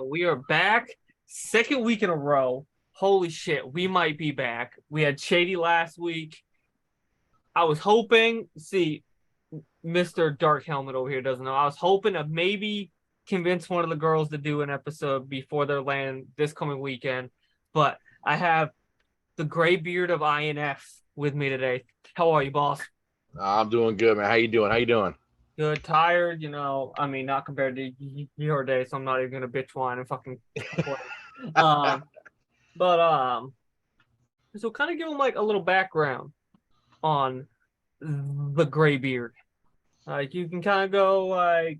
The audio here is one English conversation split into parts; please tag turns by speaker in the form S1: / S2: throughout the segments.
S1: We are back. Second week in a row. Holy shit, we might be back. We had Shady last week. I was hoping, see, Mr. Dark Helmet over here doesn't know. I was hoping to maybe convince one of the girls to do an episode before their land this coming weekend. But I have the GreyBeard of INF with me today. How are you, boss?
S2: I'm doing good, man. How you doing? How you doing?
S1: Good, tired, I mean, not compared to your day, so I'm not even gonna bitch whine and fucking complain. Um, but so kind of give them like a little background on the GreyBeard. Like you can kind of go like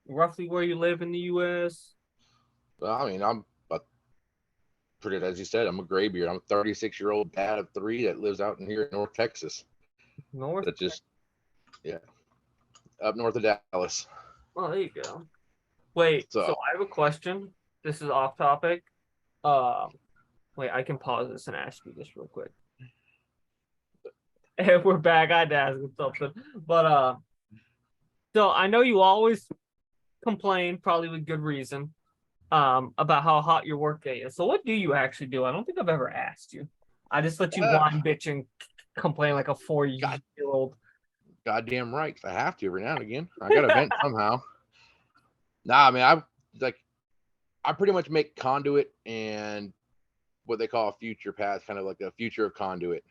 S1: roughly where you live in the U.S.
S2: Well, I mean, I'm pretty, as you said, I'm a graybeard. I'm a 36-year-old dad of three that lives out in here in North Texas.
S1: North.
S2: That just, yeah, up north of Dallas.
S1: Oh, there you go. Wait, so
S2: So,
S1: I have a question. This is off topic. Um, Wait, I can pause this and ask you this real quick. If we're back, I'd ask you something. But so I know you always complain, probably with good reason, about how hot your work day is. So what do you actually do? I don't think I've ever asked you. I just let you
S2: uh,
S1: whine, bitch, and complain like a 4 year
S2: God,
S1: old.
S2: goddamn right. 'Cause I have to every now and again. I got to vent somehow. Nah, I mean, I pretty much make conduit and what they call a future path, kind of like a future of conduit.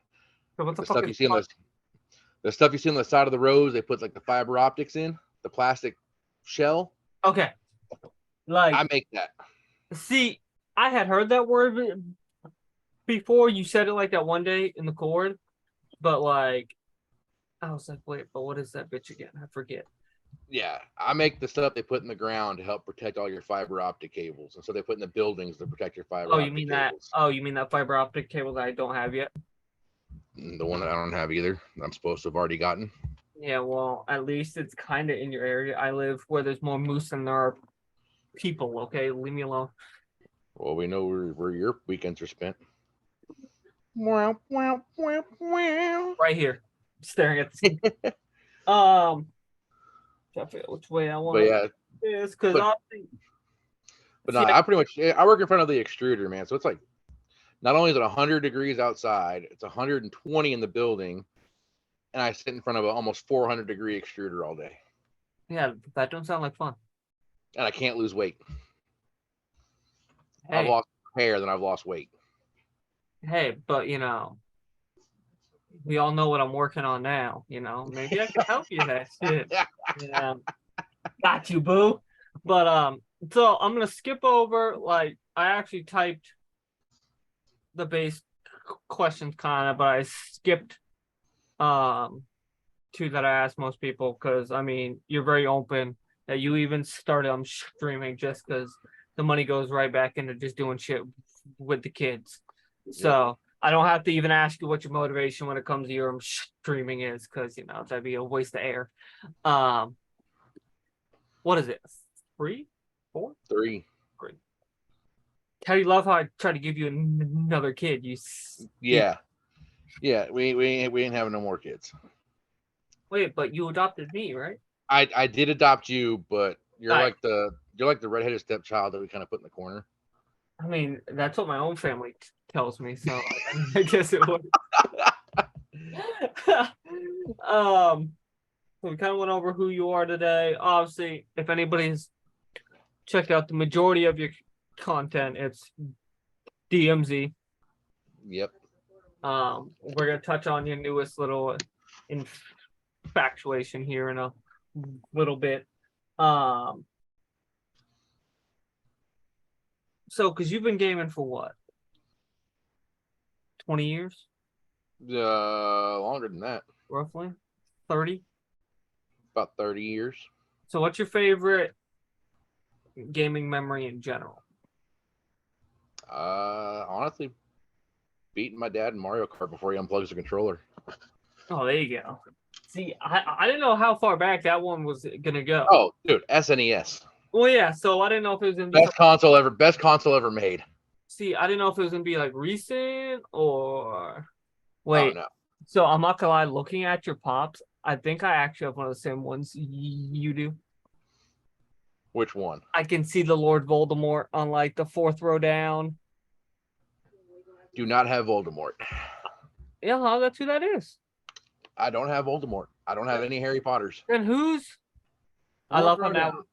S1: So what
S2: Like
S1: the
S2: the
S1: fuck
S2: stuff
S1: is
S2: you see on the stuff you see on the side of the roads, they put like the fiber optics in the plastic shell.
S1: okay?
S2: I
S1: Like,
S2: make that.
S1: see, I had heard that word before. You said it like that one day in the chord, but like I was like, wait, but what is that bitch again? I forget.
S2: Yeah, I make the stuff they put in the ground to help protect all your fiber optic cables, and so they put in the buildings to protect your
S1: Oh,
S2: fiber
S1: you
S2: optic
S1: mean that?
S2: cables.
S1: Oh, you mean that fiber optic cable that I don't have yet?
S2: The one that I don't have either, I'm supposed to have already gotten.
S1: Yeah, well, at least it's kind of in your area. I live where there's more moose than there are people. Okay, leave me alone.
S2: Well, we know where your weekends are spent. Wow, wow, wow, wow.
S1: Right here, staring at the. Um, I forget which way I
S2: But
S1: want
S2: yeah,
S1: to do this because
S2: but
S1: obviously,
S2: but no,
S1: see,
S2: I pretty much I work in front of the extruder, man. So it's like not only is it 100 degrees outside, it's 120 in the building, and I sit in front of an almost 400-degree extruder all day,
S1: yeah, that don't sound like fun.
S2: and I can't lose weight. I've
S1: Hey,
S2: lost hair, then I've lost weight.
S1: hey, but we all know what I'm working on now. Maybe I can help you that shit. Yeah, got you, boo. But so I'm gonna skip over. Like, I actually typed the base questions kind of, but I skipped um two that I asked most people because I mean you're very open that you even started on streaming just because the money goes right back into just doing shit with the kids.
S2: Yep.
S1: So I don't have to even ask you what your motivation when it comes to your streaming is because that'd be a waste of air. Um, what is it? 3, 4,
S2: Three.
S1: 3. How do you love how I try to give you another kid? You stupid.
S2: Yeah. Yeah. We ain't having no more kids.
S1: Wait, but you adopted me, right?
S2: I did adopt you, but
S1: I
S2: you're like the redheaded stepchild that we kind of put in the corner.
S1: I mean, that's what my own family tells me, so I guess it would. um, so we kind of went over who you are today. Obviously, if anybody's checked out the majority of your content, it's DMZ.
S2: Yep.
S1: We're gonna touch on your newest little infatuation here in a little bit. Um, so because you've been gaming for what, 20 years,
S2: Longer than that.
S1: roughly, 30.
S2: About 30 years.
S1: So what's your favorite gaming memory in general?
S2: Honestly, beating my dad in Mario Kart before he unplugs the controller.
S1: Oh, there you go. See, I didn't know how far back that one was gonna go.
S2: Oh, dude, SNES.
S1: Well, yeah, so I didn't know if it was gonna be
S2: Best
S1: something.
S2: console ever. Best console ever made.
S1: See, I didn't know if it was gonna be like recent or
S2: Oh
S1: wait.
S2: no.
S1: So I'm not gonna lie, looking at your pops, I think I actually have one of the same ones you do.
S2: Which one?
S1: I can see the Lord Voldemort on like the 4th row down.
S2: Do not have Voldemort.
S1: Yeah, that's who that is.
S2: I don't have Voldemort. I don't have any Harry Potters.
S1: And who's? I
S2: 4th
S1: love
S2: row
S1: him now.
S2: down.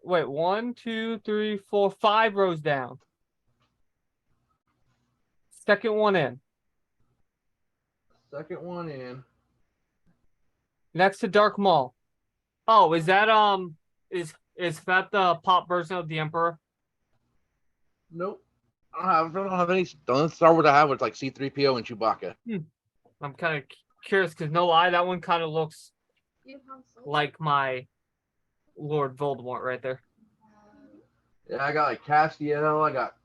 S1: Wait, 1, 2, 3, 4, 5 rows down. Second one in.
S2: Second one in.
S1: Next to Dark Maul. Oh, is that is that the pop version of the Emperor?
S2: Nope. I don't have any. The only Star Wars I have was like C-3PO and Chewbacca.
S1: I'm kind of curious because no lie, that one kind of looks like my Lord Voldemort right there.
S2: Yeah, I got like Castiel. I got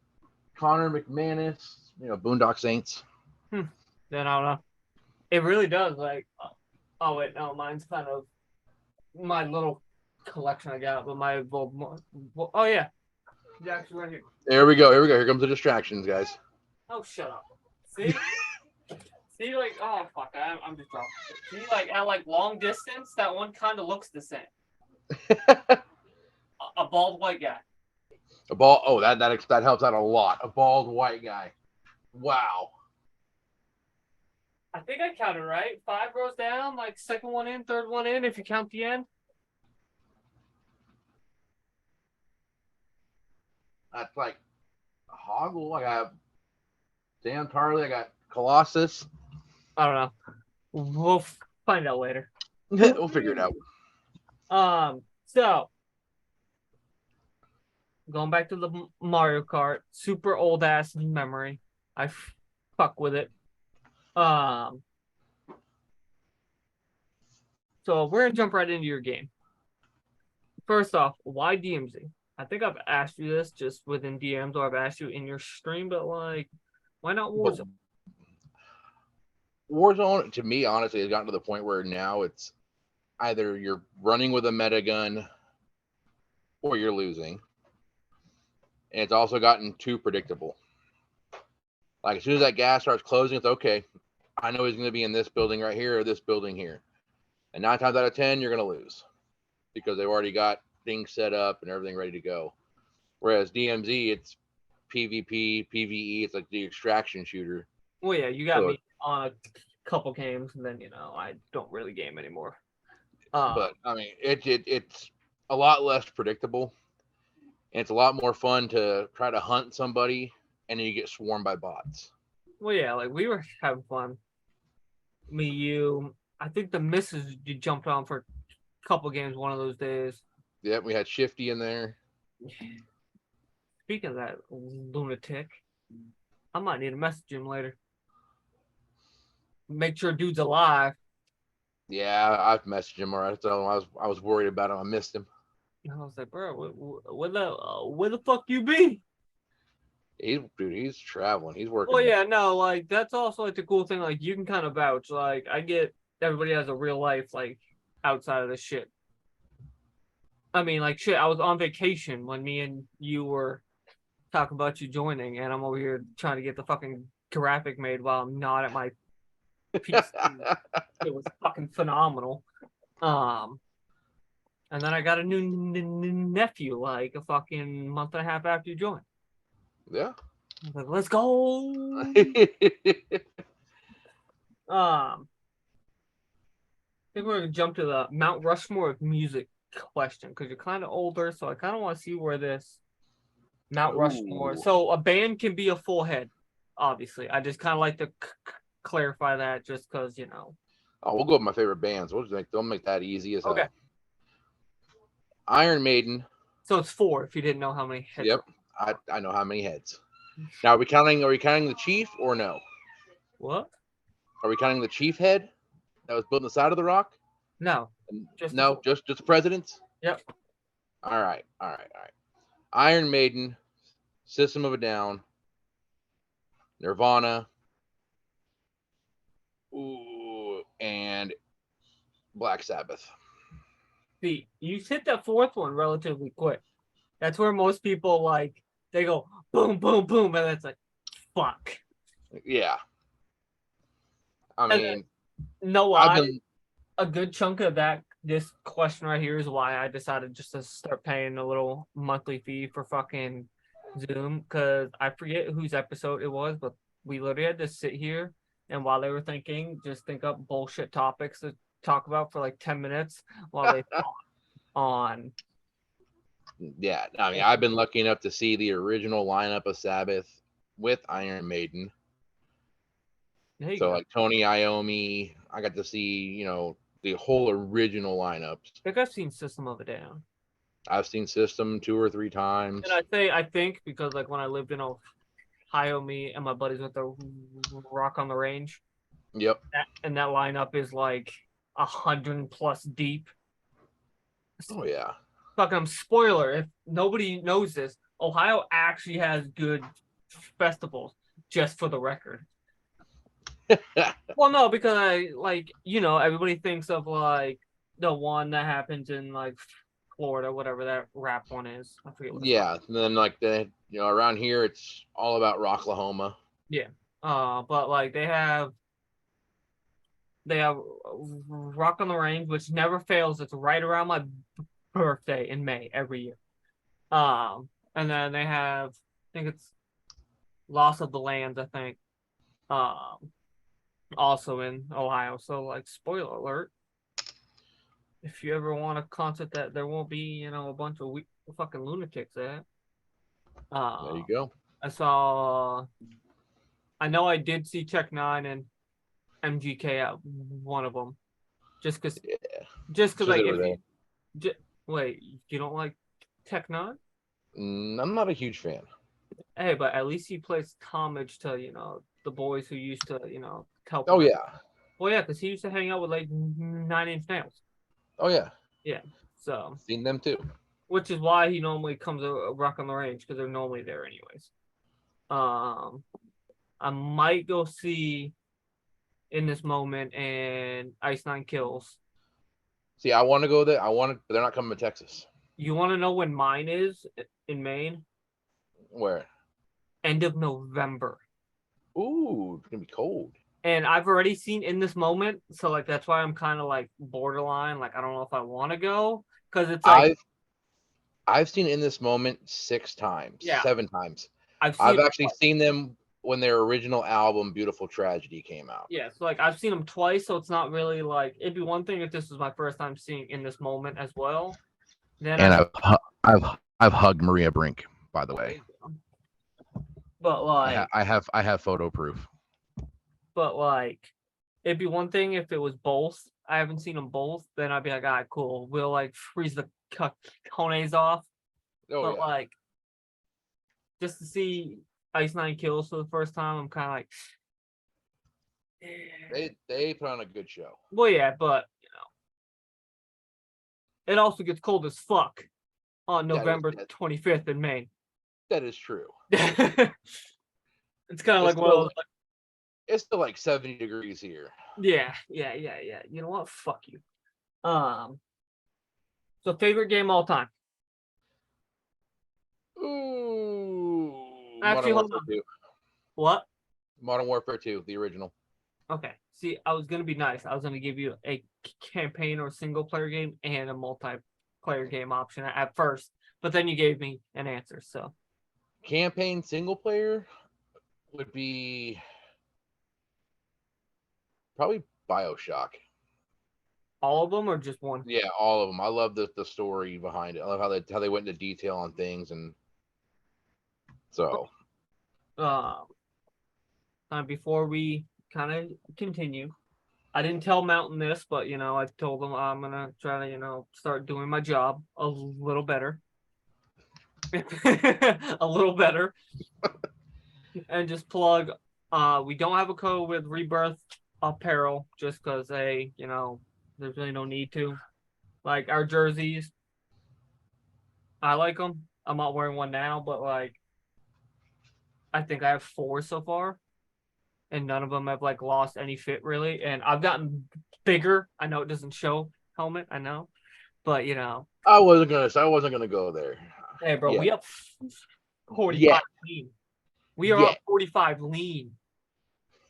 S2: Connor McManus. Boondock Saints.
S1: Then I don't know. It really does. Like, oh wait, no, mine's kind of my little collection I got, but my Voldemort. Oh yeah, he's actually right here.
S2: There we go. Here comes the distractions, guys.
S1: Oh, shut up. See? See, like, oh, fuck, I'm just wrong. See, like, at, like, long distance, that one kind of looks the same. A bald white guy.
S2: A bald, oh, that helps out a lot. A bald white guy. Wow.
S1: I think I counted right. 5 rows down, like, second one in, third one in, if you count the end.
S2: That's like Hoggle. I got Dan Tarley. I got Colossus.
S1: I don't know. We'll find out later.
S2: We'll figure it out.
S1: So going back to the Mario Kart, super old ass memory. I fuck with it. So we're gonna jump right into your game. First off, why DMZ? I think I've asked you this just within DMs, or I've asked you in your stream, but like, why not Warzone?
S2: Warzone, to me, honestly, has gotten to the point where now it's either you're running with a meta gun or you're losing. And it's also gotten too predictable. Like, as soon as that gas starts closing, it's okay. I know he's going to be in this building right here or this building here. And 9 times out of 10, you're going to lose because they've already got things set up and everything ready to go. Whereas DMZ, it's PvP, PvE. It's like the extraction shooter.
S1: Well, yeah, you got me on a couple games, and then I don't really game anymore.
S2: But I mean, it's a lot less predictable, and it's a lot more fun to try to hunt somebody, and then you get swarmed by bots.
S1: Well, yeah, like we were having fun. Me, you. I think the missus you jumped on for a couple games one of those days.
S2: Yep, we had Shifty in there.
S1: Speaking of that lunatic, I might need to message him later. Make sure dude's alive.
S2: Yeah, I've messaged him already. So I was worried about him. I missed him.
S1: I was like, bro, where the fuck you be?
S2: He's traveling. He's working.
S1: Well, yeah, no, like that's also like the cool thing. Like you can kind of vouch. Like I get everybody has a real life like outside of this shit. I mean, like shit. I was on vacation when me and you were talking about you joining, and I'm over here trying to get the fucking graphic made while I'm not at my PC. It was fucking phenomenal. And then I got a new nephew like a fucking month and a half after you joined.
S2: Yeah.
S1: I was like, let's go. I think we're gonna jump to the Mount Rushmore of music question because you're kind of older, so I kind of want to see where this Mount Rushmore. So a band can be a full head, obviously. I just kind of like to clarify that just because
S2: Oh, we'll go with my favorite bands. They'll make that easy as hell.
S1: Okay.
S2: Iron Maiden.
S1: So it's 4 if you didn't know how many heads.
S2: Yep. I know how many heads. Now, are we counting the chief or no?
S1: What?
S2: Are we counting the chief head that was built on the side of the rock?
S1: No.
S2: Just the president's?
S1: Yep.
S2: All right. Iron Maiden, System of a Down, Nirvana, and Black Sabbath.
S1: See, you hit that 4th one relatively quick. That's where most people they go boom, boom, boom, and it's like, fuck.
S2: Yeah. I mean,
S1: a good chunk of that this question right here is why I decided just to start paying a little monthly fee for fucking Zoom, because I forget whose episode it was, but we literally had to sit here and while they were thinking, just think up bullshit topics to talk about for like 10 minutes while they thought on.
S2: Yeah, I mean, I've been lucky enough to see the original lineup of Sabbath with Iron Maiden.
S1: There you
S2: So
S1: go.
S2: like Tony Iommi, I got to see, the whole original lineups.
S1: I think I've seen System of a Down.
S2: I've seen System 2 or 3 times.
S1: And I think because like when I lived in Ohio, me and my buddies went to Rock on the Range.
S2: Yep.
S1: And that lineup is like 100+ deep.
S2: Oh yeah.
S1: Fucking spoiler, if nobody knows this, Ohio actually has good festivals, just for the record. Well, no, because everybody thinks of like the one that happens in like Florida, whatever that rap one is. I forget what it's called.
S2: And then like around here it's all about Rocklahoma.
S1: Yeah. But like they have Rock on the Range, which never fails. It's right around my birthday in May every year. And then they have, I think it's Loss of the Lands, I think. Also in Ohio. So like, spoiler alert. If you ever want a concert that there won't be, a bunch of fucking lunatics at.
S2: There you go.
S1: I know I did see Tech Nine and MGK at one of them. Just because like wait, you don't like Tech Nine?
S2: I'm not a huge fan.
S1: Hey, but at least he plays homage to, the boys who used to, help.
S2: Oh, yeah.
S1: Well, yeah, because he used to hang out with like 9 Inch Nails.
S2: Oh, yeah.
S1: Yeah, so.
S2: Seen them too.
S1: Which is why he normally comes to Rock on the Range, because they're normally there anyways. I might go see In This Moment and Ice Nine Kills.
S2: See, I want to go there. But they're not coming to Texas.
S1: You want to know when mine is in Maine?
S2: Where?
S1: End of November.
S2: Ooh, it's gonna be cold.
S1: And I've already seen In This Moment, so like that's why I'm kind of like borderline. Like I don't know if I want to go, because it's like
S2: I've seen In This Moment 6 times, 7 times. I've actually seen them when their original album Beautiful Tragedy came out.
S1: Yeah, so like I've seen them twice, so it's not really like, it'd be one thing if this was my first time seeing In This Moment as well. Then
S2: I've hugged Maria Brink, by the way.
S1: But like
S2: I have photo proof.
S1: But like it'd be one thing if it was both. I haven't seen them both, then I'd be like, all right, cool. We'll like freeze the cones off. But like just to see Ice Nine Kills for the first time, I'm kind of like,
S2: they put on a good show.
S1: Well, yeah, but it also gets cold as fuck on November 25th in Maine.
S2: That is true.
S1: It's kind of like, well,
S2: it's still like 70 degrees here.
S1: Yeah. You know what? Fuck you. So favorite game all time?
S2: Ooh.
S1: Actually, hold on.
S2: 2.
S1: What?
S2: Modern Warfare 2, the original.
S1: Okay. See, I was gonna be nice. I was gonna give you a campaign or single player game and a multiplayer game option at first, but then you gave me an answer. So,
S2: campaign single player would be probably BioShock.
S1: All of them or just one?
S2: Yeah, all of them. I love the story behind it. I love how they went into detail on things, and so.
S1: Before we kind of continue, I didn't tell Mountain this, but I told him I'm gonna try to start doing my job a little better, a little better, and just plug. We don't have a code with Rebirth Apparel just because there's really no need to. Like our jerseys, I like them. I'm not wearing one now, but like I think I have 4 so far, and none of them have like lost any fit really. And I've gotten bigger. I know it doesn't show helmet. I know, but
S2: I wasn't gonna go there.
S1: Hey, bro, we up 45 lean. We are up 45 lean.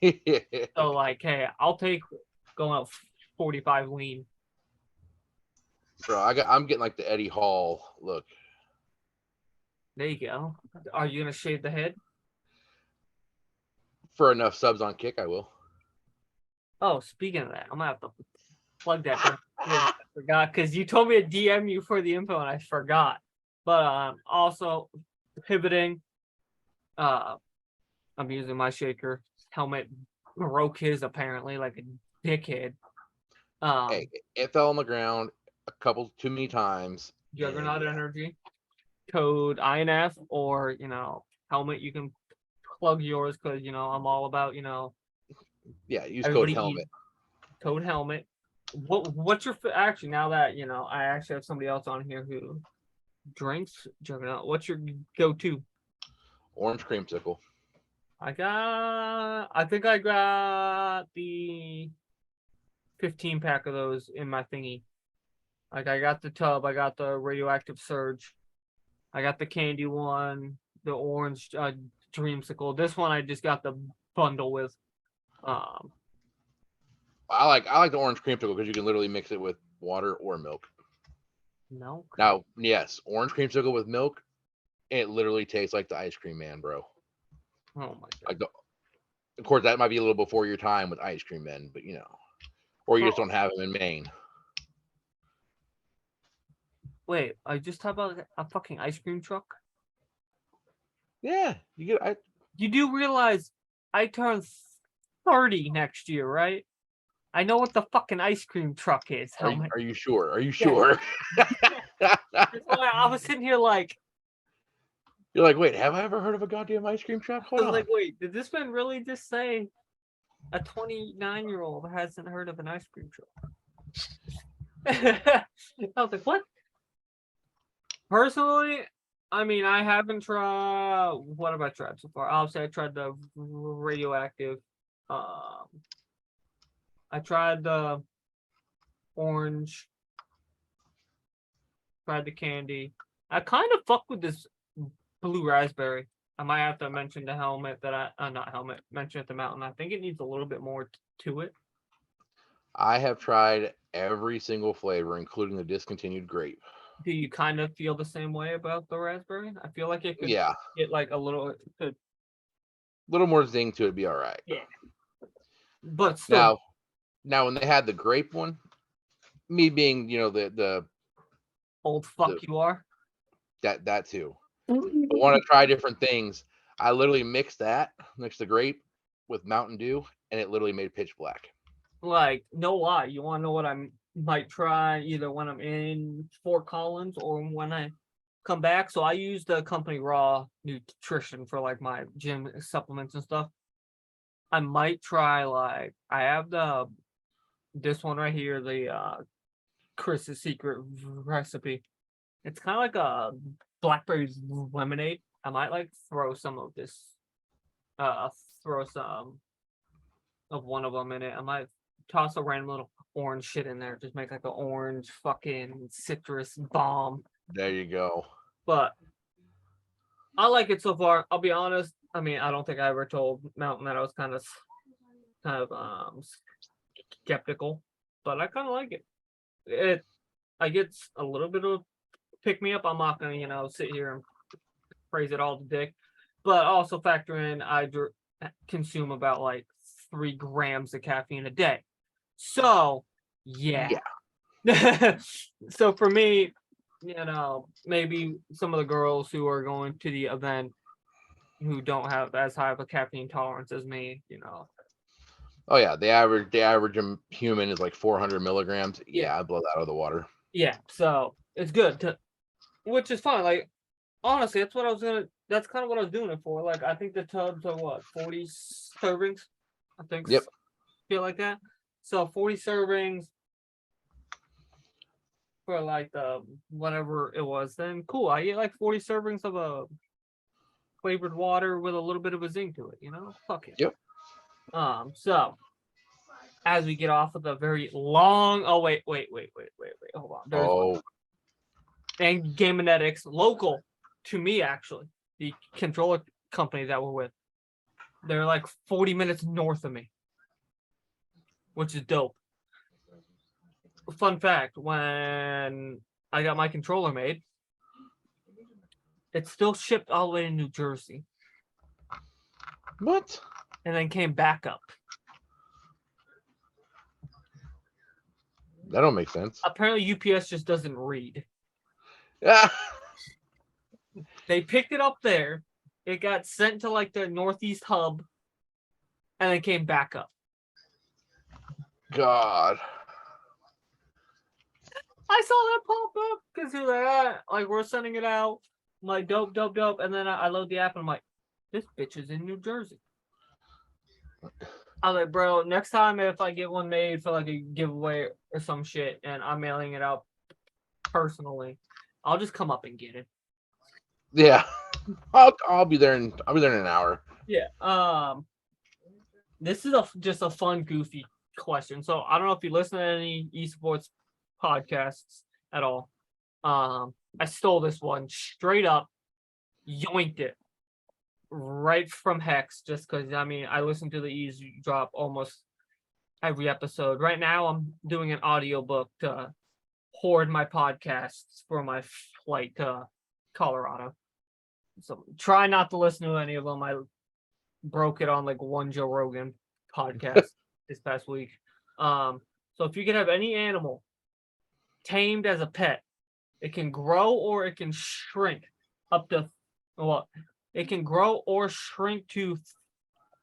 S1: So like, hey, I'll take going up 45 lean.
S2: Bro, I'm getting like the Eddie Hall look.
S1: There you go. Are you gonna shave the head?
S2: For enough subs on Kick, I will.
S1: Oh, speaking of that, I'm gonna have to plug that. I forgot because you told me to DM you for the info and I forgot. But also pivoting. I'm using my shaker helmet. Broke his apparently like a dickhead.
S2: Hey, it fell on the ground too many times.
S1: Juggernaut Energy, code INF, or helmet. You can plug yours because I'm all about
S2: yeah, use code helmet.
S1: Code helmet. What's your actually now that I actually have somebody else on here who drinks Juggernaut. What's your go-to?
S2: Orange creamsicle.
S1: I think I got the 15 pack of those in my thingy. Like I got the tub, I got the radioactive surge, I got the candy one, the orange dreamsicle. This one I just got the bundle with.
S2: I like the orange creamsicle because you can literally mix it with water or milk.
S1: Milk.
S2: Now, yes, orange creamsicle with milk, it literally tastes like the ice cream man, bro.
S1: Oh my god.
S2: Of course, that might be a little before your time with ice cream men, but or you just don't have them in Maine.
S1: Wait, I just talked about a fucking ice cream truck.
S2: Yeah,
S1: You do realize I turn 30 next year, right? I know what the fucking ice cream truck is.
S2: Are you sure? Are you sure?
S1: That's why I was sitting here like.
S2: You're like, wait, have I ever heard of a goddamn ice cream truck? Hold on.
S1: Like, wait, did this man really just say a 29-year-old hasn't heard of an ice cream truck? I was like, what? Personally, I mean, I haven't tried. What have I tried so far? Obviously, I tried the radioactive. I tried the orange. Tried the candy. I kind of fuck with this blue raspberry. I might have to mention the helmet that not helmet, mention at the mountain. I think it needs a little bit more to it.
S2: I have tried every single flavor, including the discontinued grape.
S1: Do you kind of feel the same way about the raspberry? I feel like it could get like a little
S2: more zing to it, be all right.
S1: Yeah. But still.
S2: Now when they had the grape one, me being, the
S1: old fuck you are.
S2: That too. I want to try different things. I literally mixed the grape with Mountain Dew, and it literally made pitch black.
S1: Like, no lie. You want to know what I might try either when I'm in Fort Collins or when I come back? So I use the company Raw Nutrition for like my gym supplements and stuff. I might try like I have this one right here, the Chris's secret recipe. It's kind of like a blackberry lemonade. I might like throw some of this, throw some of one of them in it. I might toss a random little orange shit in there. Just make like an orange fucking citrus bomb.
S2: There you go.
S1: But I like it so far. I'll be honest. I mean, I don't think I ever told Mountain that I was kind of skeptical, but I kind of like it. I get a little bit of pick me up. I'm not gonna, sit here and praise it all to dick, but also factor in I consume about like 3 grams of caffeine a day. So yeah. So for me, maybe some of the girls who are going to the event who don't have as high of a caffeine tolerance as me,
S2: Oh yeah, the average human is like 400 milligrams. Yeah, I blow that out of the water.
S1: Yeah, so it's good which is fine. Like honestly, that's kind of what I was doing it for. Like I think the tubs are what 40 servings. I think.
S2: Yep.
S1: Feel like that. So 40 servings for like the whatever it was. Then cool. I get like 40 servings of a flavored water with a little bit of a zing to it. Fuck it.
S2: Yep.
S1: So as we get off of the very long. Oh wait. Hold on. There's one. And GreyBeard, local to me actually, the controller company that we're with. They're like 40 minutes north of me, which is dope. fun fact, when I got my controller made, it's still shipped all the way to New Jersey.
S2: What?
S1: And then came back up.
S2: That don't make sense.
S1: Apparently UPS just doesn't read.
S2: Yeah.
S1: They picked it up there. It got sent to like the Northeast hub. And then came back up.
S2: God.
S1: I saw that pop up because you're like, we're sending it out. I'm like, dope. And then I load the app and I'm like, this bitch is in New Jersey. I was like, bro, next time if I get one made for like a giveaway or some shit and I'm mailing it out personally, I'll just come up and get it.
S2: Yeah. I'll be there in an hour.
S1: Yeah. This is just a fun, goofy question. So I don't know if you listen to any esports podcasts at all. I stole this one straight up, yoinked it right from Hex, just because I listen to the eavesdrop almost every episode. Right now, I'm doing an audiobook to hoard my podcasts for my flight to Colorado. So try not to listen to any of them. I broke it on like one Joe Rogan podcast this past week. So if you could have any animal tamed as a pet, it can grow or it can shrink up to it can grow or shrink to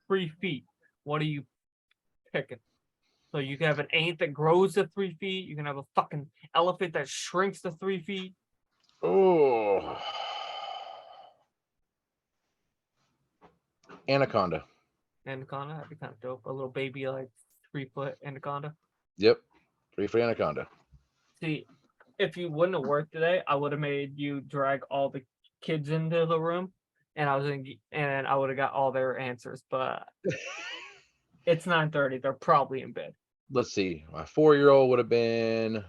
S1: 3 feet. What are you picking? So you can have an ant that grows to 3 feet. You can have a fucking elephant that shrinks to 3 feet.
S2: Oh. Anaconda.
S1: Anaconda, that'd be kind of dope. A little baby, like 3-foot anaconda.
S2: Yep. 3-foot anaconda.
S1: See, if you wouldn't have worked today, I would have made you drag all the kids into the room, and I would have got all their answers. But it's 9:30; they're probably in bed.
S2: Let's see. My 4-year-old would have been.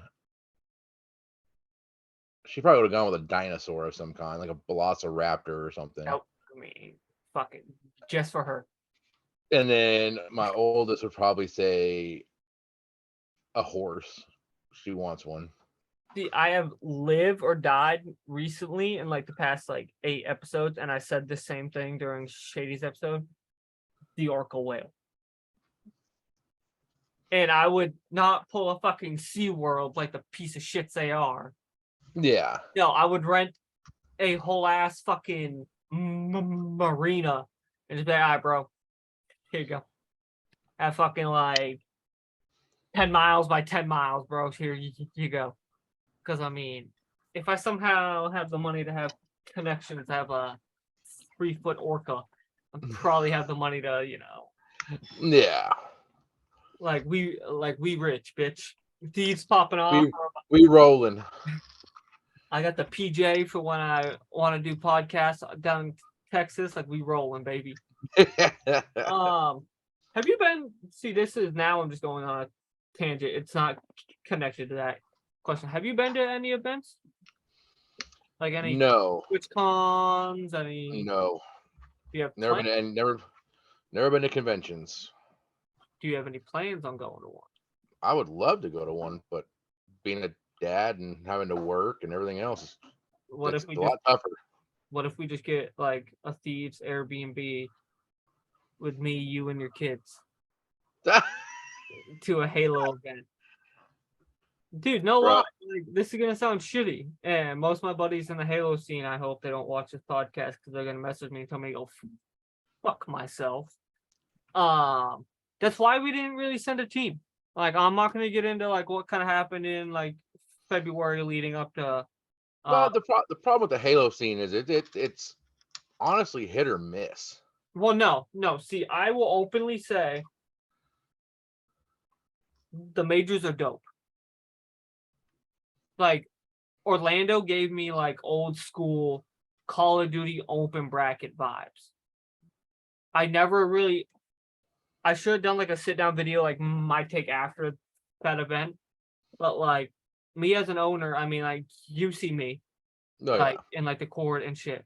S2: She probably would have gone with a dinosaur of some kind, like a velociraptor or something.
S1: Nope. Fuck it, just for her.
S2: And then my oldest would probably say a horse. She wants one.
S1: See, I have live or died recently in like the past like 8 episodes, and I said the same thing during Shady's episode. The orca whale. And I would not pull a fucking SeaWorld like the piece of shits they are.
S2: Yeah.
S1: No, I would rent a whole ass fucking marina and just be like, all right, bro, here you go. Have fucking like 10 miles by 10 miles, bro. Here you go. Because if I somehow have the money to have connections, to have a 3-foot orca, I probably have the money to,
S2: Yeah.
S1: Like we rich, bitch. Thieves popping off.
S2: We rolling.
S1: I got the PJ for when I want to do podcasts down in Texas. Like we rolling, baby. Have you been? See, this is now. I'm just going on a tangent. It's not connected to that question. Have you been to any events? Like any?
S2: No.
S1: Which cons? Any?
S2: No.
S1: Do you have
S2: never been to conventions.
S1: Do you have any plans on going to one?
S2: I would love to go to one, but being a dad and having to work and everything else, it's a lot tougher.
S1: What if we just get like a Thieves Airbnb with me, you, and your kids to a Halo event? Dude, no lie. Like, this is gonna sound shitty, and most of my buddies in the Halo scene, I hope they don't watch this podcast because they're gonna message me and tell me to go fuck myself. That's why we didn't really send a team. Like, I'm not gonna get into like what kind of happened in like February leading up to.
S2: Well, the problem with the Halo scene is it's honestly hit or miss.
S1: Well, no. See, I will openly say the majors are dope. Like, Orlando gave me like old school Call of Duty open bracket vibes. I should have done like a sit down video, like my take after that event. But like me as an owner, like you see me, in like the court and shit.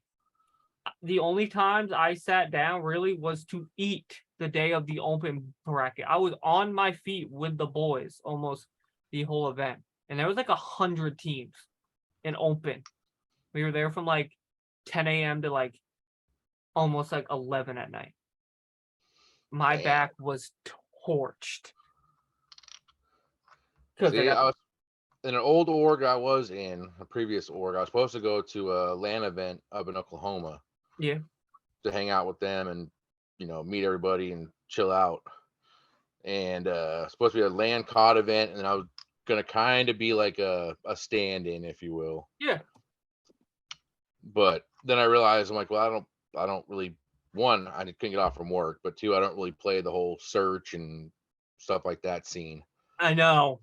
S1: The only times I sat down really was to eat the day of the open bracket. I was on my feet with the boys almost the whole event, and there was like 100 teams in open. We were there from like 10 a.m. to like almost like 11 at night. My
S2: Damn.
S1: back was torched.
S2: See, I was in an old org I was in, a previous org. I was supposed to go to a LAN event up in Oklahoma.
S1: Yeah.
S2: To hang out with them and, meet everybody and chill out. And supposed to be a LAN COD event, and I was gonna kind of be like a stand-in, if you will.
S1: Yeah.
S2: But then I realized, I'm like, well, I don't really, one, I couldn't get off from work, but two, I don't really play the whole search and stuff like that scene.
S1: I know.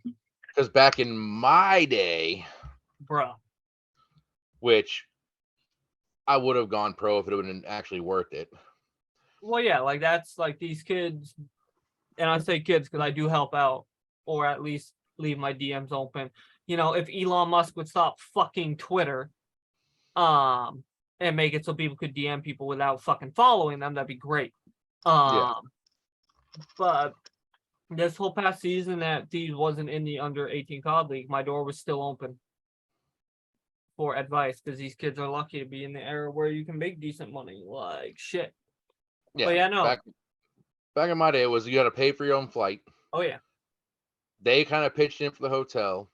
S2: Because back in my day,
S1: bro,
S2: which I would have gone pro if it would have been actually worth it.
S1: Well, yeah, like that's like these kids, and I say kids because I do help out, or at least leave my DMs open. If Elon Musk would stop fucking Twitter, and make it so people could DM people without fucking following them, that'd be great.
S2: Yeah.
S1: But this whole past season that Thieves wasn't in the under 18 COD league, my door was still open for advice because these kids are lucky to be in the era where you can make decent money. Like shit.
S2: Yeah.
S1: But yeah, no.
S2: Back in my day, it was you had to pay for your own flight.
S1: Oh yeah.
S2: They kind of pitched in for the hotel,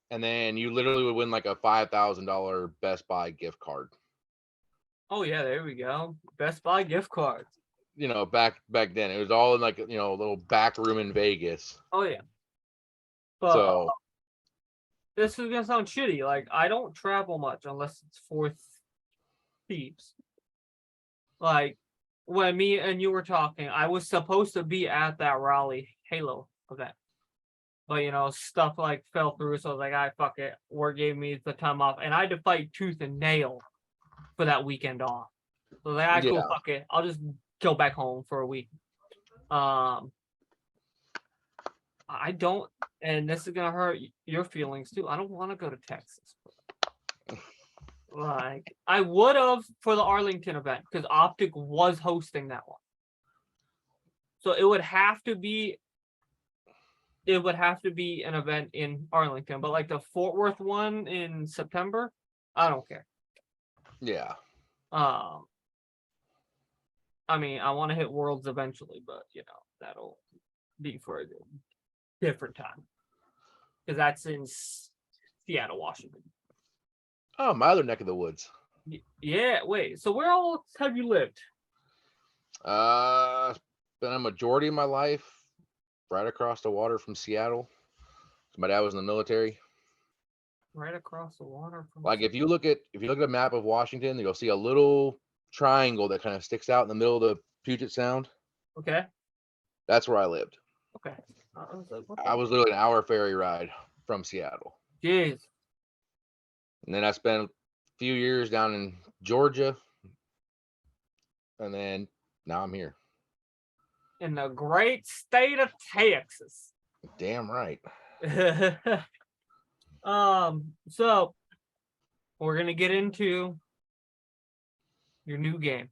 S2: and then you literally would win like a $5,000 Best Buy gift card.
S1: Oh yeah, there we go. Best Buy gift cards.
S2: Back then it was all in like a little back room in Vegas.
S1: Oh yeah. But
S2: so
S1: this is gonna sound shitty. Like I don't travel much unless it's for Thieves. Like when me and you were talking, I was supposed to be at that Raleigh Halo event. But stuff like fell through, so I was like, "I fuck it." Work gave me the time off, and I had to fight tooth and nail for that weekend off. So like, "I cool, fuck it. I'll just go back home for a week." I don't, and this is gonna hurt your feelings too. I don't want to go to Texas. Like I would have for the Arlington event because Optic was hosting that one. So it would have to be an event in Arlington, but like the Fort Worth one in September, I don't care.
S2: Yeah.
S1: I mean, I want to hit Worlds eventually, but that'll be for a different time because that's in Seattle, Washington.
S2: Oh, my other neck of the woods.
S1: Yeah. Wait. So where else have you lived?
S2: Spent a majority of my life right across the water from Seattle. My dad was in the military.
S1: Right across the water from.
S2: Like if you look at a map of Washington, you'll see a little triangle that kind of sticks out in the middle of the Puget Sound.
S1: Okay.
S2: That's where I lived.
S1: Okay.
S2: I was literally an hour ferry ride from Seattle.
S1: Jeez.
S2: And then I spent a few years down in Georgia. And then now I'm here.
S1: In the great state of Texas.
S2: Damn right.
S1: So we're gonna get into your new game.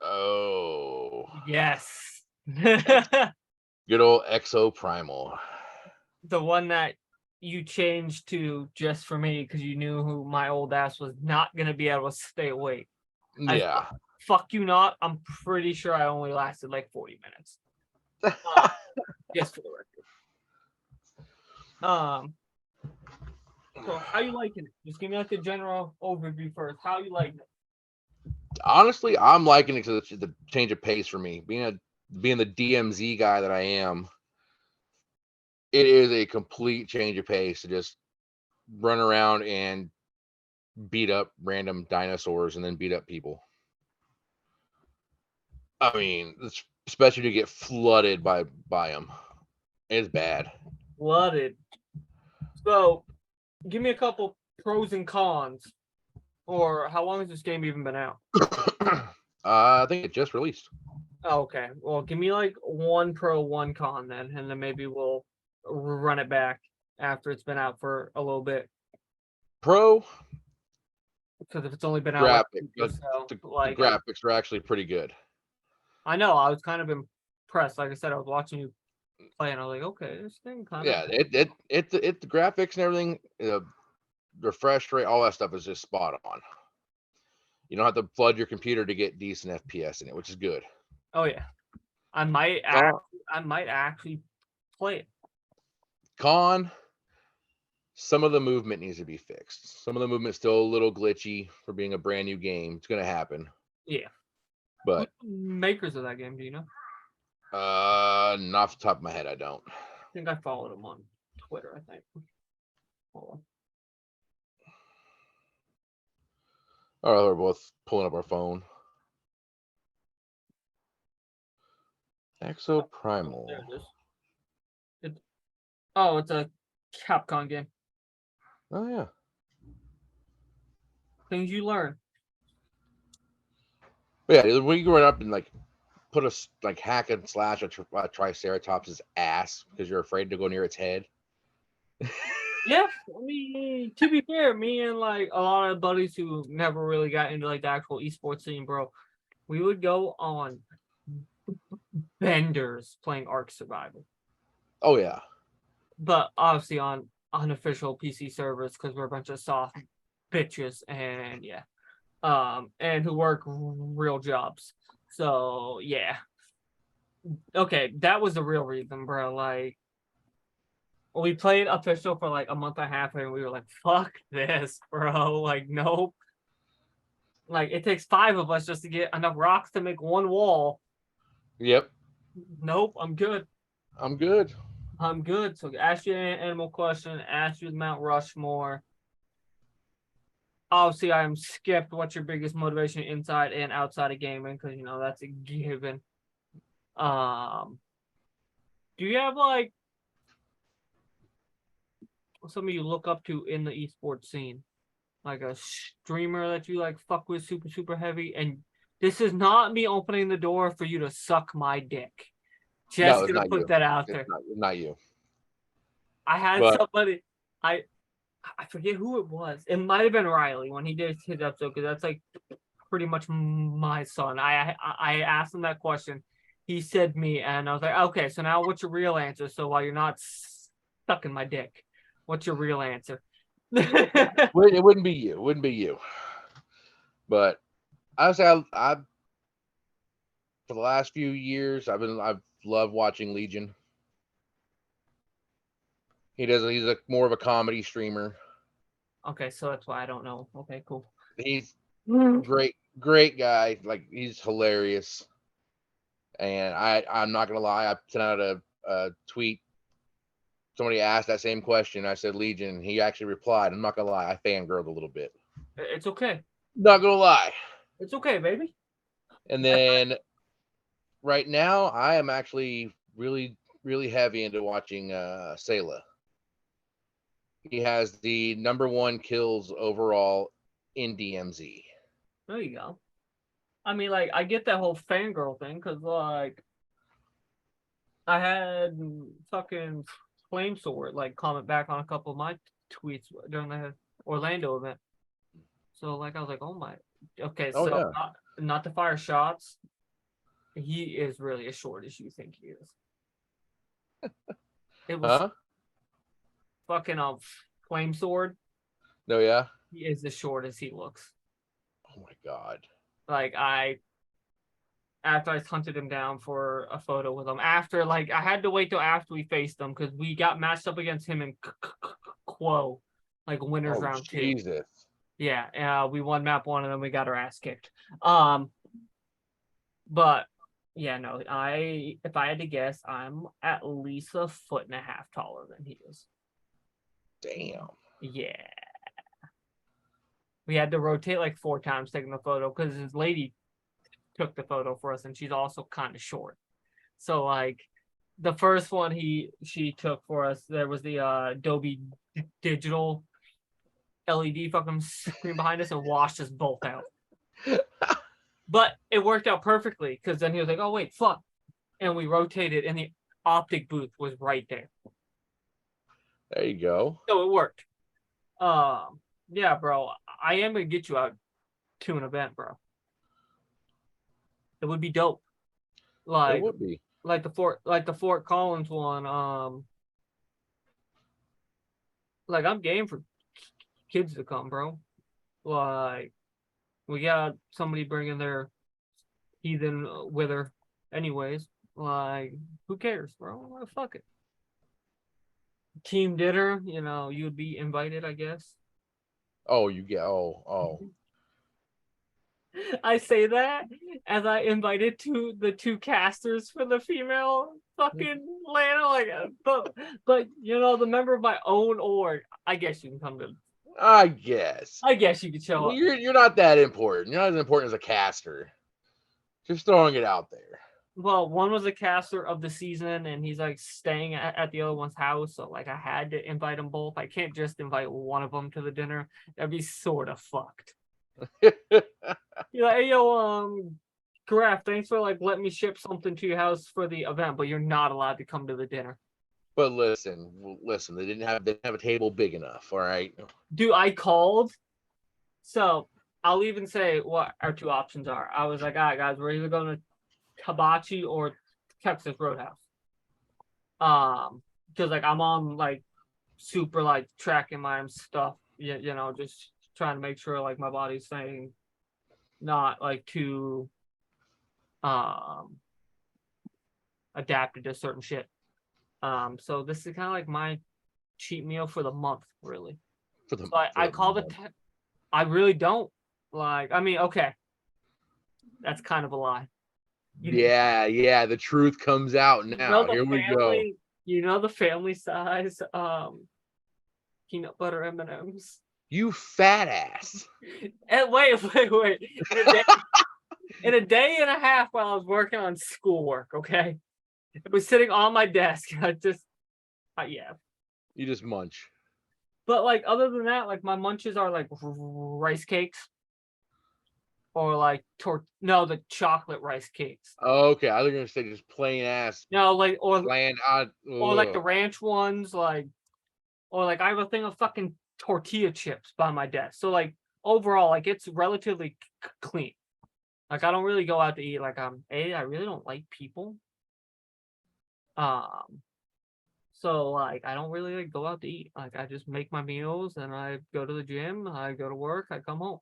S2: Oh.
S1: Yes.
S2: Good old Exo Primal.
S1: The one that you changed to just for me because you knew who my old ass was not gonna be able to stay awake.
S2: Yeah.
S1: Fuck you not. I'm pretty sure I only lasted like 40 minutes. Just for the record. So how you liking it? Just give me like the general overview first. How you liking it?
S2: Honestly, I'm liking it because it's the change of pace for me. Being the DMZ guy that I am, it is a complete change of pace to just run around and beat up random dinosaurs and then beat up people. I mean, especially to get flooded by them. It's bad.
S1: Flooded. So, give me a couple pros and cons. Or how long has this game even been out?
S2: I think it just released.
S1: Oh, okay. Well, give me like one pro, one con then, and then maybe we'll run it back after it's been out for a little bit.
S2: Pro?
S1: Because if it's only been out,
S2: the graphics are actually pretty good.
S1: I know. I was kind of impressed. Like I said, I was watching you playing. I was like, okay, this thing kind of.
S2: Yeah, it the graphics and everything, refresh rate, all that stuff is just spot on. You don't have to flood your computer to get decent FPS in it, which is good.
S1: Oh yeah, I might actually play it.
S2: Con, some of the movement needs to be fixed. Some of the movement's still a little glitchy for being a brand new game. It's gonna happen.
S1: Yeah.
S2: But
S1: Who's the makers of that game, do you know?
S2: not off the top of my head, I don't.
S1: I think I followed him on Twitter, I think. Hold on.
S2: All right, we're both pulling up our phone. Exoprimal.
S1: There it is. Oh, it's a Capcom game.
S2: Oh yeah.
S1: Things you learn.
S2: But yeah, when you run up and like put a hack and slash a Triceratops' ass because you're afraid to go near its head.
S1: Yeah, I mean, to be fair, me and like a lot of buddies who never really got into like the actual esports scene, bro, we would go on benders playing Ark Survival.
S2: Oh yeah.
S1: But obviously on unofficial PC servers because we're a bunch of soft bitches and yeah. And who work real jobs. So yeah. Okay, that was the real reason, bro. Like we played official for like a month and a half and we were like, fuck this, bro. Like, nope. Like it takes 5 of us just to get enough rocks to make one wall.
S2: Yep.
S1: Nope, I'm good.
S2: I'm good.
S1: I'm good. So ask you an animal question, ask you Mount Rushmore. Obviously, I'm skipped. What's your biggest motivation inside and outside of gaming? Because you know that's a given. Do you have like somebody you look up to in the esports scene, like a streamer that you like fuck with super heavy? And this is not me opening the door for you to suck my dick. Just
S2: No,
S1: gonna put that out there.
S2: Not you.
S1: I had somebody. I forget who it was. It might have been Riley when he did his episode because that's like pretty much my son. I asked him that question. He said me, and I was like, okay, so now what's your real answer? So while you're not sucking my dick, what's your real answer?
S2: It wouldn't be you. It wouldn't be you. But I would say I for the last few years I've loved watching Legion. He's more of a comedy streamer.
S1: Okay, so that's why I don't know. Okay, cool.
S2: He's great guy. Like he's hilarious. And I'm not gonna lie, I sent out a tweet. Somebody asked that same question. I said Legion. He actually replied. I'm not gonna lie, I fangirled a little bit.
S1: It's okay.
S2: Not gonna lie.
S1: It's okay, baby.
S2: And then right now, I am actually really heavy into watching Sayla. He has the #1 kills overall in DMZ.
S1: There you go. I mean, like, I get that whole fangirl thing because, like, I had fucking Flamesword, like, comment back on a couple of my tweets during the Orlando event. So, like, I was like, oh my. Okay, so
S2: yeah.
S1: not to fire shots. He is really as short as you think he is. It was fucking Flamesword.
S2: No, yeah.
S1: He is as short as he looks.
S2: Oh my god.
S1: Like after I hunted him down for a photo with him, after like I had to wait till after we faced him because we got matched up against him in Quo, like winners round 2.
S2: Jesus.
S1: Yeah, we won map 1 and then we got our ass kicked. But yeah, no, if I had to guess, I'm at least 1.5 feet taller than he is.
S2: Damn.
S1: Yeah. We had to rotate like 4 times taking the photo because his lady took the photo for us and she's also kind of short. So like the first one she took for us, there was the Adobe digital LED fucking screen behind us and washed us both out. But it worked out perfectly because then he was like, oh wait, fuck. And we rotated and the optic booth was right there.
S2: There you go.
S1: So it worked. Yeah, bro. I am gonna get you out to an event, bro. It would be dope. Like,
S2: it would be.
S1: like the Fort Collins one. Like I'm game for kids to come, bro. Like we got somebody bringing their heathen with her, anyways. Like who cares, bro? Like, fuck it. Team dinner, you know, you'd be invited, I guess.
S2: Oh, you get oh.
S1: I say that as I invited the two casters for the female fucking Lana, like, but you know, the member of my own org, I guess you can come to.
S2: I guess.
S1: I guess you could show up.
S2: You're not that important. You're not as important as a caster. Just throwing it out there.
S1: Well, one was a caster of the season, and he's like staying at the other one's house, so like I had to invite them both. I can't just invite one of them to the dinner. That'd be sort of fucked. You're like, hey, yo, Graf, thanks for like letting me ship something to your house for the event, but you're not allowed to come to the dinner.
S2: But listen, they didn't have a table big enough. All right,
S1: Dude, I called. So I'll even say what our two options are. I was like, all right, guys, we're either going to Hibachi or Texas Roadhouse. Because like I'm on like super like tracking my stuff, you know, just trying to make sure like my body's staying not like too adapted to certain shit. So this is kind of like my cheat meal for the month, really. So I call it. I really don't like. I mean, okay, that's kind of a lie.
S2: Yeah. The truth comes out now. Here we go.
S1: You know the family size peanut butter M&Ms.
S2: You fat ass.
S1: And wait. In a day and a half while I was working on schoolwork, okay? It was sitting on my desk. I just, yeah.
S2: You just munch.
S1: But like, other than that, like my munches are like rice cakes. Or like the chocolate rice cakes.
S2: Oh, okay, I was gonna say just plain ass.
S1: No, like or like the ranch ones, like or like I have a thing of fucking tortilla chips by my desk. So like overall, like it's relatively clean. Like I don't really go out to eat. Like I really don't like people. So like I don't really like go out to eat. Like I just make my meals and I go to the gym. I go to work. I come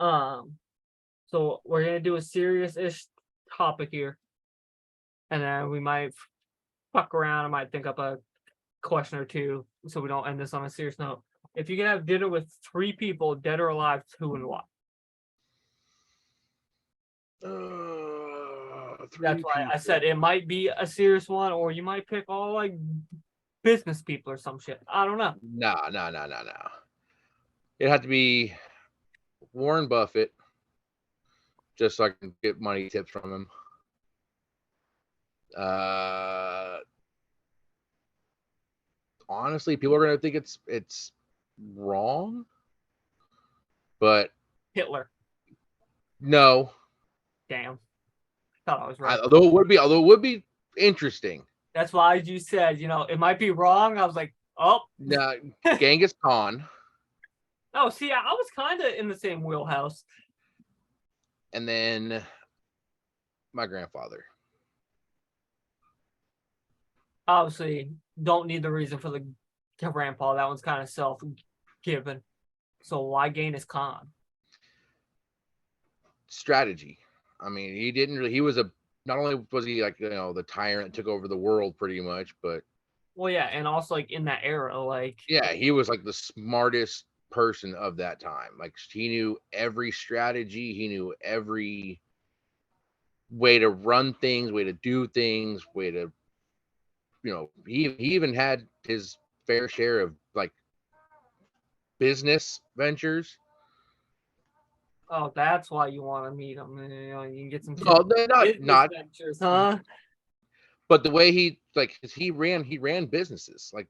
S1: home. So we're gonna do a serious-ish topic here, and then we might fuck around. I might think up a question or two, so we don't end this on a serious note. If you can have dinner with 3 people, dead or alive, who and what? That's why I said it might be a serious one, or you might pick all like business people or some shit. I don't know.
S2: No. It had to be Warren Buffett. Just so I can get money tips from him. Honestly, people are gonna think it's wrong, but
S1: Hitler.
S2: No.
S1: Damn. Thought I was right.
S2: Although it would be interesting.
S1: That's why you said, you know, it might be wrong. I was like, oh.
S2: No, Genghis Khan.
S1: Oh, see, I was kind of in the same wheelhouse.
S2: And then my grandfather.
S1: Obviously, don't need the reason for the grandpa. That one's kind of self-given. So why Genghis Khan?
S2: Strategy. I mean, he was not only was he like, you know, the tyrant that took over the world pretty much, but
S1: well, yeah, and also like in that era, like
S2: yeah, he was like the smartest person of that time. Like he knew every strategy, he knew every way to run things, way to do things, way to, you know, he even had his fair share of like business ventures.
S1: Oh, that's why you want to meet him. You know, you can get some
S2: not
S1: ventures, huh?
S2: But the way he ran businesses, like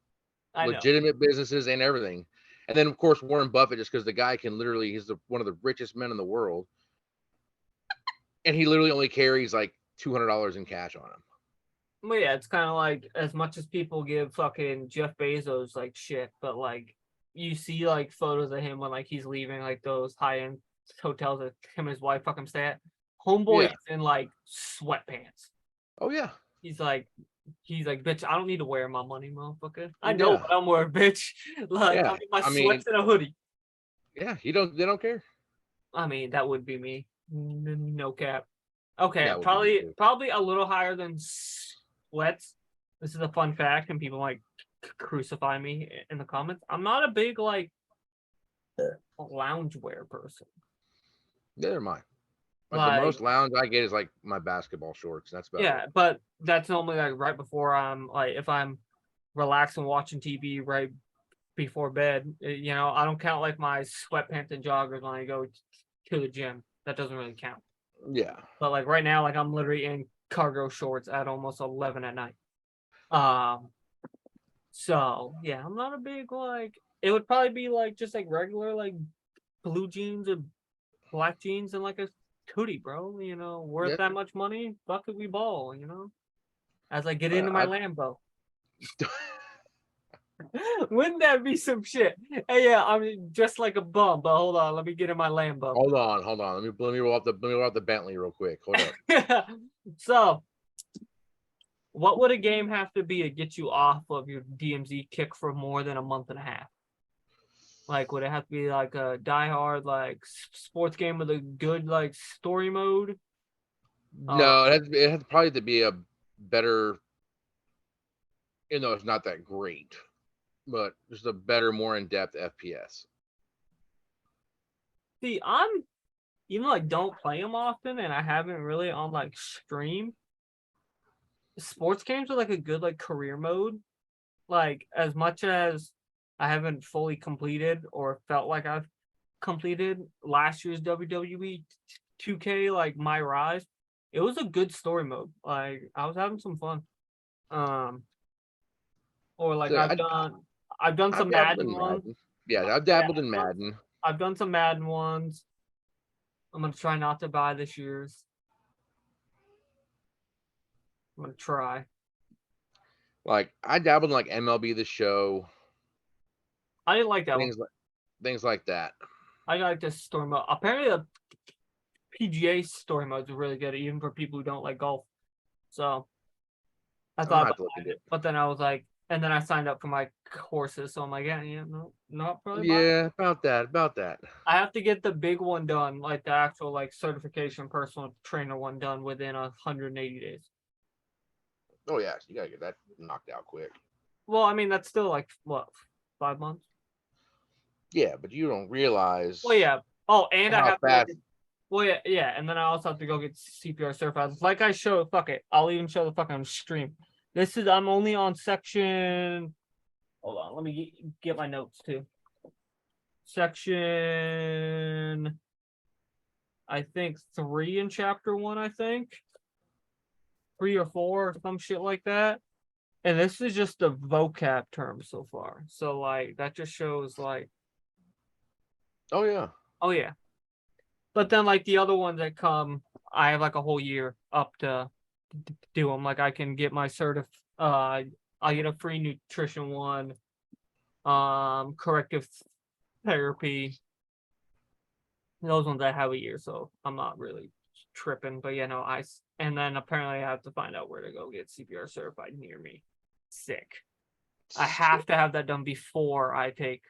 S2: legitimate businesses and everything. And then of course Warren Buffett, just because the guy can literally, he's one of the richest men in the world, and he literally only carries like $200 in cash on him.
S1: Well, yeah, it's kind of like as much as people give fucking Jeff Bezos like shit, but like you see like photos of him when like he's leaving like those high-end hotels that him and his wife fucking stay at. Homeboy is in like sweatpants.
S2: Oh yeah.
S1: he's like, bitch, I don't need to wear my money, motherfucker. I know
S2: Yeah.
S1: what I'm wearing, bitch. Like,
S2: Yeah.
S1: I'm in my
S2: I mean,
S1: sweats and a hoodie.
S2: yeah, they don't care.
S1: I mean, that would be me. No cap. Okay,
S2: That would be me too.
S1: probably a little higher than sweats. This is a fun fact, and people might crucify me in the comments. I'm not a big like loungewear person.
S2: Neither am I. Like the
S1: Like,
S2: most lounge I get is like my basketball shorts. That's about
S1: yeah,
S2: it.
S1: but that's normally like right before I'm like, if I'm relaxing watching TV right before bed. You know, I don't count like my sweatpants and joggers when I go to the gym. That doesn't really count.
S2: Yeah.
S1: But like right now, like I'm literally in cargo shorts at almost 11 at night. So yeah, I'm not a big like. It would probably be like just like regular like blue jeans or black jeans and like a hoodie, bro. You know, worth
S2: Yeah.
S1: that much money. Fuck it, we ball. You know, as I get
S2: Uh,
S1: into my
S2: I,
S1: Lambo. Wouldn't that be some shit? Hey, yeah, I'm just like a bum, but hold on, let me get in my Lambo.
S2: hold on. Let me roll up the Bentley real quick. Hold up.
S1: So, what would a game have to be to get you off of your DMZ kick for more than a month and a half? Like, would it have to be like a diehard like sports game with a good like story mode?
S2: No, it has probably to be a better, you know, it's not that great, but just a better, more in depth FPS.
S1: See, I'm even like don't play them often, and I haven't really on like stream. Sports games are like a good like career mode. Like as much as I haven't fully completed or felt like I've completed last year's WWE 2K like my rise, it was a good story mode. Like I was having some fun. Um or like
S2: So
S1: I've done
S2: I've
S1: some
S2: dabbled
S1: Madden
S2: in
S1: ones.
S2: Madden. Yeah, I've
S1: Yeah,
S2: dabbled in Madden.
S1: I've done some Madden ones. I'm gonna try not to buy this year's. I'm gonna try.
S2: Like I dabbled in like MLB The Show,
S1: I didn't like that one.
S2: Things like that.
S1: I like this story mode. Apparently the PGA story modes are really good, even for people who don't like golf. So I
S2: I'm gonna
S1: thought
S2: have
S1: about
S2: to look into
S1: it,
S2: it.
S1: but then I was like, and then I signed up for my courses, so I'm like, yeah, no, not probably buying.
S2: Yeah, about that.
S1: I have to get the big one done, like the actual like certification personal trainer one done within 180 days.
S2: Oh yeah, so you gotta get that knocked out quick.
S1: Well, I mean that's still like what, 5 months?
S2: Yeah, but you don't realize
S1: Well, yeah. Oh, and I
S2: how
S1: have to go
S2: fast.
S1: get, well, yeah, and then I also have to go get CPR certified. Like I showed, fuck it, I'll even show the fucking stream. I'm only on section. Hold on, let me get my notes too. Section, I think 3 in chapter 1. I think 3 or 4 or some shit like that. And this is just the vocab term so far. So like that just shows like,
S2: Oh yeah.
S1: oh yeah. But then like the other ones that come, I have like a whole year up to do them. Like I can get my I get a free nutrition one, corrective therapy. Those ones I have a year, so I'm not really tripping. But you know, and then apparently I have to find out where to go get CPR certified near me. Sick. I have to have that done before I take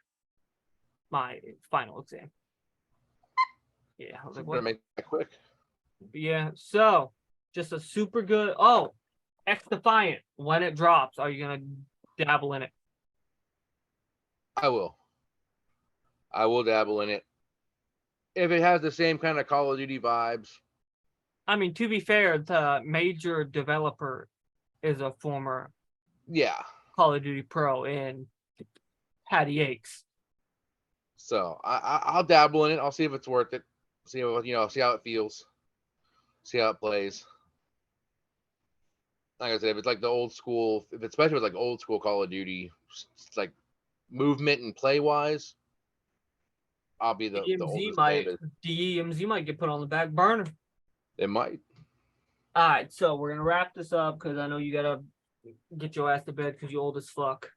S1: my final exam. Yeah, I was like,
S2: Gonna
S1: what?
S2: make that quick.
S1: Yeah, so just a super good. Oh, X Defiant. When it drops, are you gonna dabble in it?
S2: I will. I will dabble in it if it has the same kind of Call of Duty vibes.
S1: I mean, to be fair, the major developer is a former
S2: Yeah.
S1: Call of Duty pro in Patty Aches.
S2: So I'll dabble in it. I'll see if it's worth it. See how it feels. See how it plays. Like I said, if it's like the old school, if it's especially with like old school Call of Duty, it's like movement and play wise, I'll be the oldest bandit.
S1: DMZ might get put on the back burner.
S2: It might.
S1: All right, so we're gonna wrap this up because I know you gotta get your ass to bed because you're old as fuck.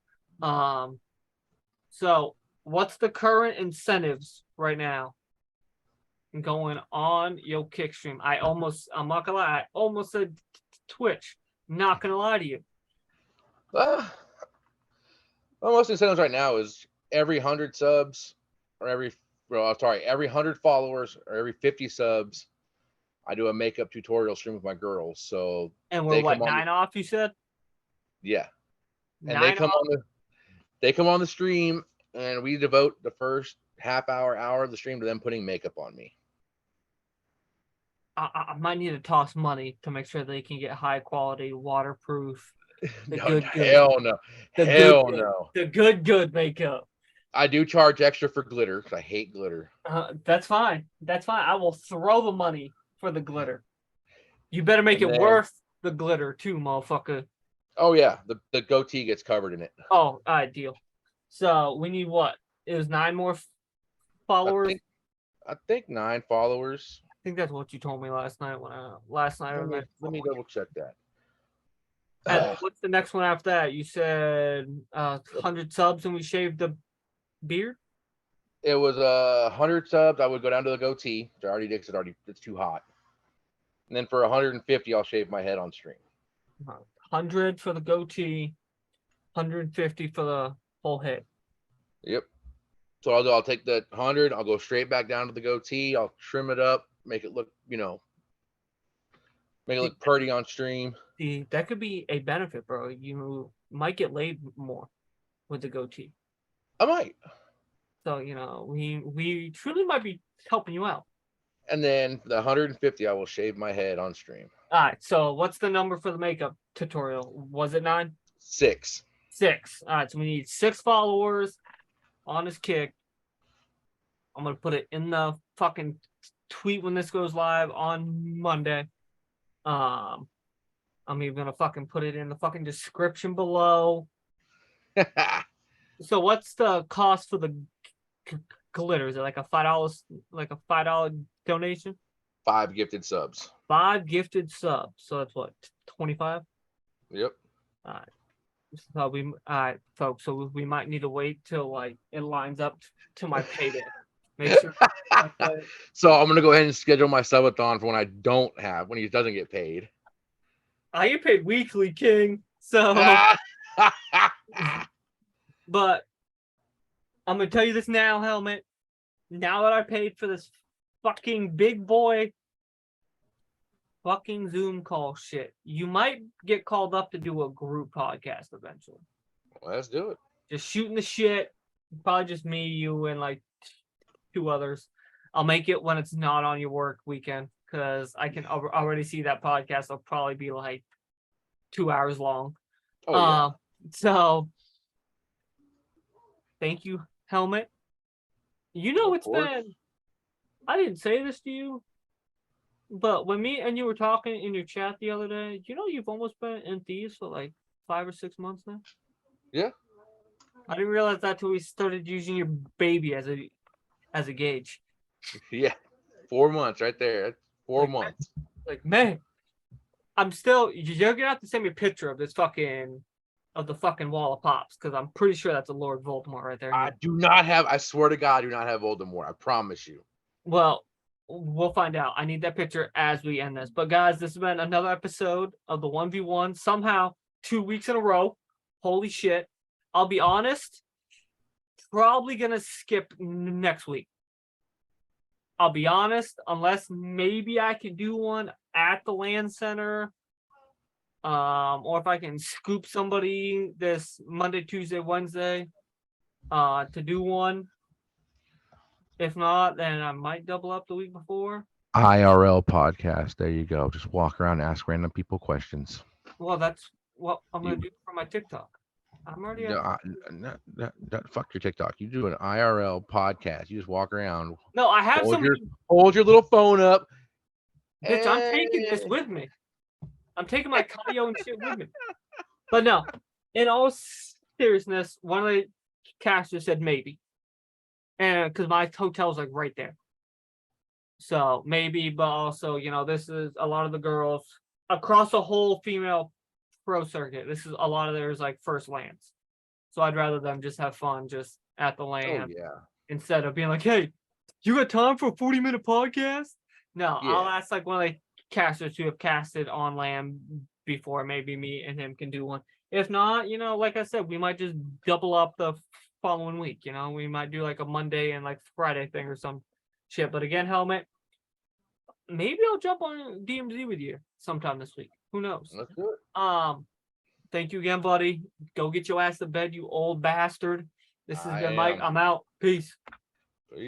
S1: So what's the current incentives right now going on your kick stream? I'm not gonna lie, I almost said Twitch. Not gonna lie to you.
S2: Well, most incentives right now is every 100 subs or every 100 followers or every 50 subs, I do a makeup tutorial stream with my girls. So
S1: And we're
S2: they
S1: what,
S2: come on
S1: 9 off, you said?
S2: yeah. And
S1: 9 off?
S2: they come on the stream and we devote the first half hour of the stream to them putting makeup on me.
S1: I might need to toss money to make sure they can get high quality, waterproof,
S2: Hell no.
S1: The good makeup.
S2: I do charge extra for glitter because I hate glitter.
S1: That's fine. That's fine. I will throw the money for the glitter. You better make it worth the glitter too, motherfucker.
S2: Oh yeah, the goatee gets covered in it.
S1: Oh, all right, deal. So we need what? It was 9 more followers.
S2: I think 9 followers.
S1: I think that's what you told me last night.
S2: Let me double check that.
S1: And what's the next one after that? You said 100 subs and we shaved the beard.
S2: It was 100 subs. I would go down to the goatee, which I already did because it's too hot. And then for 150, I'll shave my head on stream.
S1: 100 for the goatee, 150 for the whole head.
S2: Yep. So I'll take the 100. I'll go straight back down to the goatee. I'll trim it up, make it look, make it look pretty on stream.
S1: See, that could be a benefit, bro. You might get laid more with the goatee.
S2: I might.
S1: So, we truly might be helping you out.
S2: And then the 150, I will shave my head on stream.
S1: All right. So what's the number for the makeup tutorial? Was it 9?
S2: 6.
S1: 6. All right. So we need 6 followers on his kick. I'm going to put it in the fucking tweet when this goes live on Monday. I'm even going to fucking put it in the fucking description below. So what's the cost for the glitter? Is it like a $5 donation?
S2: 5 gifted subs.
S1: 5 gifted subs. So that's what, 25?
S2: Yep.
S1: All right. So all right, folks. So we might need to wait till it lines up to my payday. Make sure.
S2: So I'm gonna go ahead and schedule my subathon for when when he doesn't get paid.
S1: I get paid weekly, King. So, but I'm gonna tell you this now, Helmet. Now that I paid for this fucking big boy fucking Zoom call shit, you might get called up to do a group podcast eventually.
S2: Well, let's do it.
S1: Just shooting the shit. Probably just me, you, and 2 others. I'll make it when it's not on your work weekend because I can already see that podcast will probably be 2 hours long.
S2: Oh, yeah.
S1: So thank you, Helmet. It's been, I didn't say this to you, but when me and you were talking in your chat the other day, you've almost been in Thieves for 5 or 6 months now?
S2: Yeah.
S1: I didn't realize that till we started using your baby as a gauge.
S2: Yeah. 4 months right there. 4 months.
S1: Man, I'm still, you're gonna have to send me a picture of the fucking wall of pops, because I'm pretty sure that's a Lord Voldemort right there.
S2: I swear to God, I do not have Voldemort. I promise you.
S1: Well, we'll find out. I need that picture as we end this. But guys, this has been another episode of the 1v1. Somehow, 2 weeks in a row. Holy shit. I'll be honest, probably gonna skip next week. I'll be honest, unless maybe I can do one at the LAN center. Or if I can scoop somebody this Monday, Tuesday, Wednesday, to do one. If not, then I might double up the week before.
S2: IRL podcast. There you go. Just walk around and ask random people questions.
S1: Well, that's what I'm going to do for my TikTok. I'm already.
S2: Fuck your TikTok. You do an IRL podcast. You just walk around.
S1: No, I have
S2: hold your little phone up.
S1: Bitch, I'm taking this with me. I'm taking my cardio and shit with me. But no, in all seriousness, one of the casters said maybe. And because my hotel's right there. So maybe, but also, this is a lot of the girls across the whole female pro circuit. This is a lot of theirs first lands. So I'd rather them just have fun just at the land.
S2: Oh, yeah.
S1: Instead of being hey, you got time for a 40-minute podcast? No, yeah. I'll ask one of the casters who have casted on land before, maybe me and him can do one. If not, like I said, we might just double up the following week. We might do like a Monday and like Friday thing or some shit. But again, Helmet, maybe I'll jump on DMZ with you sometime this week. Who knows?
S2: Let's do it.
S1: Thank you again, buddy. Go get your ass to bed, you old bastard. This has been Mike.
S2: am.
S1: I'm out. Peace.